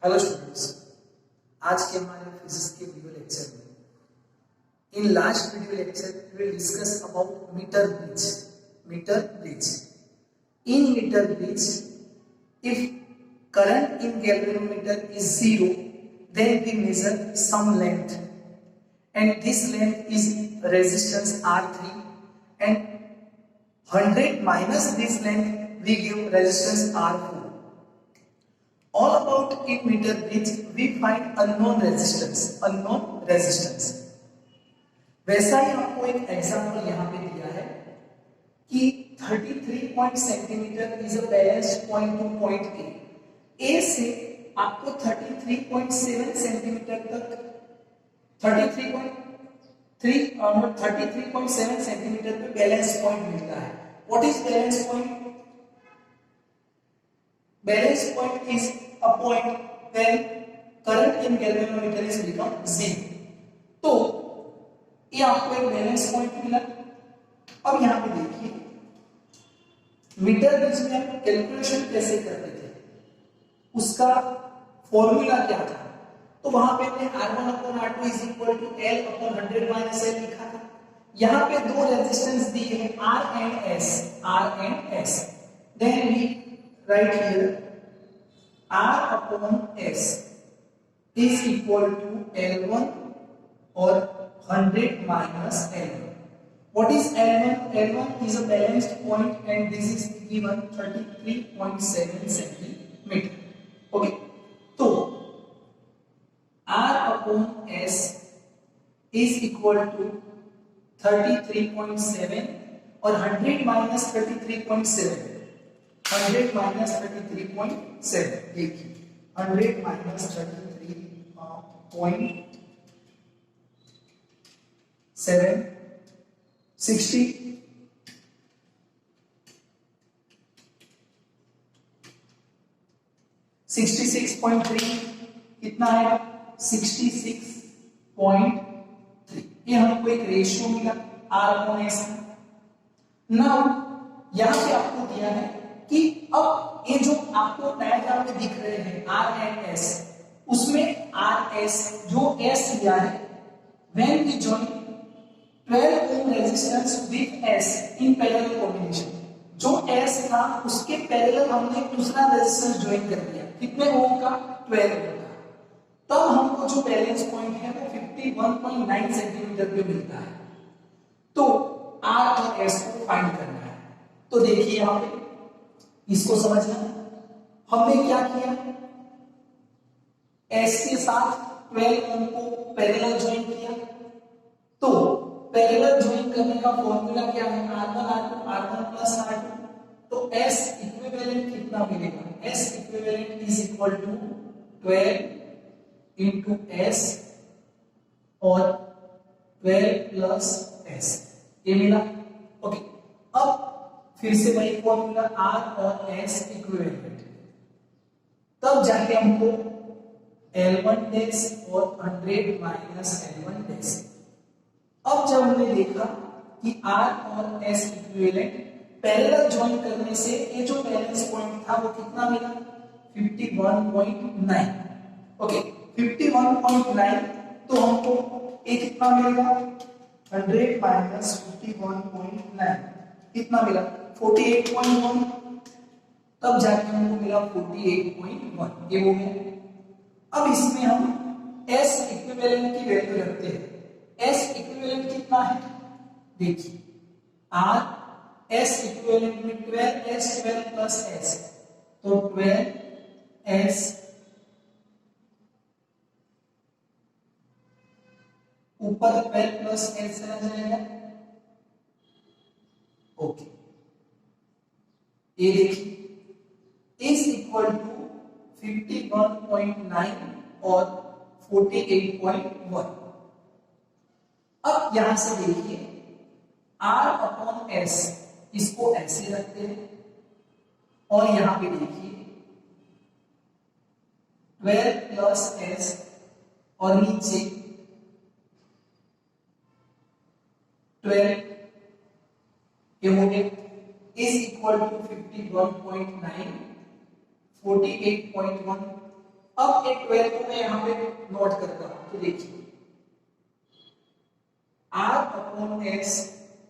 Hello students, आज के हमारे फिजिक्स के वीडियो लेक्चर में in last video lecture we will discuss about meter bridge. In meter bridge, if current in galvanometer is 0, then we measure some length, and this length is resistance R3, and 100 minus this length we give resistance R4. All about in meter bridge we find unknown resistance. वैसा ही आपको एक example यहाँ पे दिया है कि 33 centimetre is a balanced point two point A से आपको 33.7 सेंटीमीटर तक 33.7 सेंटीमीटर पे बैलेंस पॉइंट मिलता है. What is balance point? Balance point is a point when current in galvanometer is become 0. तो ये आपको एक बैलेंस पॉइंट मिला. अब यहाँ पे देखिए मीटर ब्रिज में हम कैलकुलेशन कैसे करते थे, उसका फॉर्मूला क्या था. तो वहां पे हमने R1/R2 is equal to L/100 - L लिखा था. यहाँ पे दो रेजिस्टेंस दिए हैं R and S. Then we right here R/S is equal to L1 or 100 minus L1. What is L1? L1 is a balanced point and this is given 33.7 centimeter. Okay, so R/S is equal to 33.7 और 100 minus 33.7. 100 minus 33.7 देखिए 100 minus 33.7 60 66.3 कितना आएगा 66.3. ये हमको एक ratio मिला R/S. Now यहां पे आपको दिया है कि अब ये जो आपको डायग्राम में दिख रहे हैं R and S, उसमें RS जो S लिया है when we join 12 ohm resistance with S in parallel combination, जो S था उसके पैरेलल हमने दूसरा रेजिस्टेंस ज्वाइन कर दिया. कितने ओम का? 12 ओम का. तब हमको जो बैलेंस पॉइंट है वो 51.9 सेंटीमीटर पे मिलता है. तो R और S को फाइंड करना है. तो देखिए यहां पे इसको समझना. हमने क्या किया, S के साथ 12 ओम को पैरेलल ज्वाइन किया. तो पैरेलल ज्वाइन करने का फॉर्मूला क्या है? R1 plus R2. तो S इक्विवेलेंट कितना मिलेगा? S equivalent is equal to 12 into S और 12 plus S. ये मिला. ओके, अब फिर से वही फॉर्मूला R और S इक्विवेलेंट, तब जाके हमको L1 डैश और 100 माइनस L1 डैश. अब जब हमने देखा कि R और S इक्विवेलेंट पैरेलल ज्वाइन करने से ये जो बैलेंस पॉइंट था वो कितना मिला? 51.9. ओके, 51.9. तो हमको ये कितना मिलेगा? 100 माइनस 51.9 कितना मिला? 48.1. तब जाके हमको मिला 48.1. ये हो गया. अब इसमें हम S इक्विवेलेंट की वैल्यू रखते हैं. S इक्विवेलेंट कितना है? देखिए R S इक्विवेलेंट में 12S 12 प्लस S, तो 12S ऊपर 12 प्लस S चला जाएगा. ओके, ये देखिए इज इक्वल टू 51.9 और 48.1. अब यहां से देखिए R/S इसको ऐसे रखते हैं और यहां पे देखिए 12 प्लस S और नीचे 12 ये हो गया इज इक्वल टू 51.9 48.1. अब एक 12 को मैं यहाँ पे नोट करता हूं, तो देखिए R अपॉन S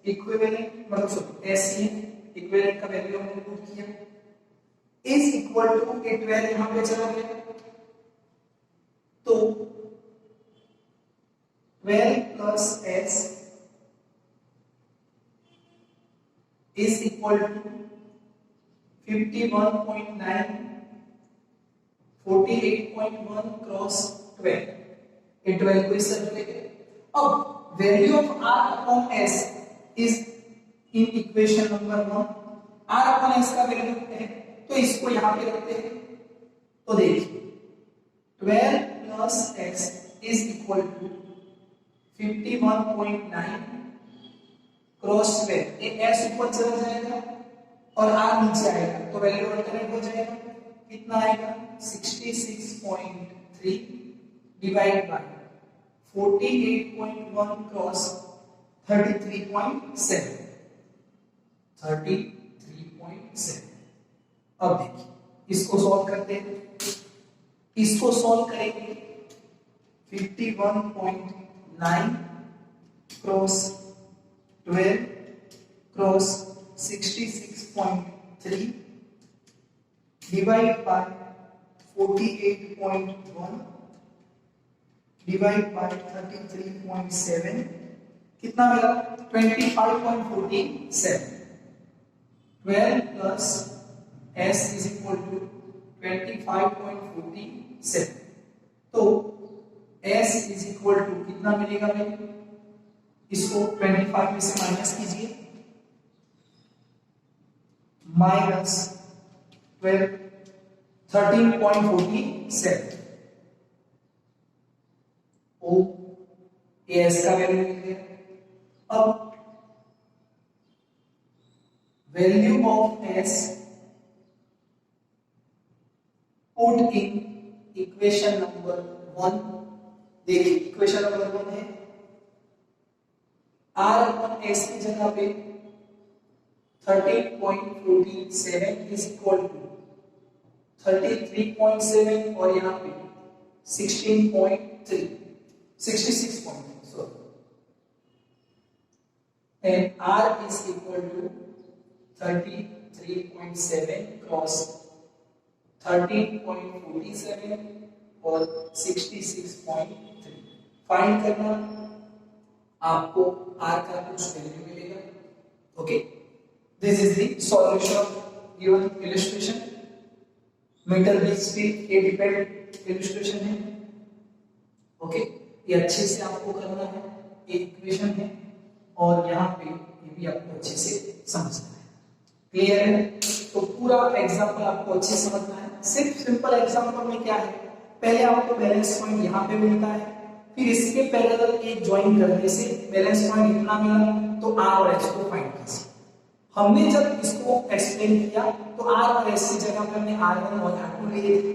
इक्विवेलेंट, मतलब सॉरी S ही इक्विवेलेंट का वैल्यू हमने पुट किया, इज इक्वल टू ये 12 यहाँ पे चला गया, तो 12 plus S is equal to 51.9 48.1 cross 12, ये 12 को इस तरह लेके, अब value of R upon S is in equation number 1, R upon S का वैल्यू है तो इसको यहां पे रखते हैं, तो देखिए 12 plus x is equal to 51.9 cross 12, ये s ऊपर चला जाएगा और r नीचे आएगा, तो वैल्यू अल्टरनेट हो जाएगा, कितना आएगा 66.3 डिवाइड बाय 48.1 क्रॉस 33.7, अब देखिए इसको सॉल्व करते हैं, इसको सॉल्व करेंगे 51.9 cross 12 cross 66.3 divide by 48.1 divide by 33.7, कितना मिला 25.47, 12 plus S is equal to 25.47, तो S is equal to कितना मिलेगा भाई, इसको 25 में से माइनस कीजिए, माइनस 12 13.47, ओ S का वैल्यू मिल गया, अब value of S put in equation number 1, देखिए इक्वेशन नंबर 1 है R अपॉन S की जगह पे 13.47 इज इक्वल टू 33.7 और यहाँ पे 16.3 66.3 sorry, and R is equal to 33.7 cross 13.47 और 66.3 फाइंड करना, आपको R का कुछ वैल्यू मिलेगा, okay, this is the solution of given illustration, meter base speed के डिपेंडेंट इलस्ट्रेशन है, ओके, ये अच्छे से आपको करना है, एक इक्वेशन है और यहाँ पे ये भी आपको अच्छे से समझना है, क्लियर है, तो पूरा एग्जांपल आपको अच्छे से समझना है, सिर्फ सिंपल एग्जांपल में क्या है, पहले आपको बैलेंस पॉइंट यहाँ पे मिलता है, फिर इसके पैरेलल एक ज्वाइन करने से बैलेंस पॉइंट इतना मिला, तो R और S को फाइंड कीजिए, हमने जब इसको एक्सप्लेन किया तो R और S की जगह पर हमने R1 और R2 लिए थे,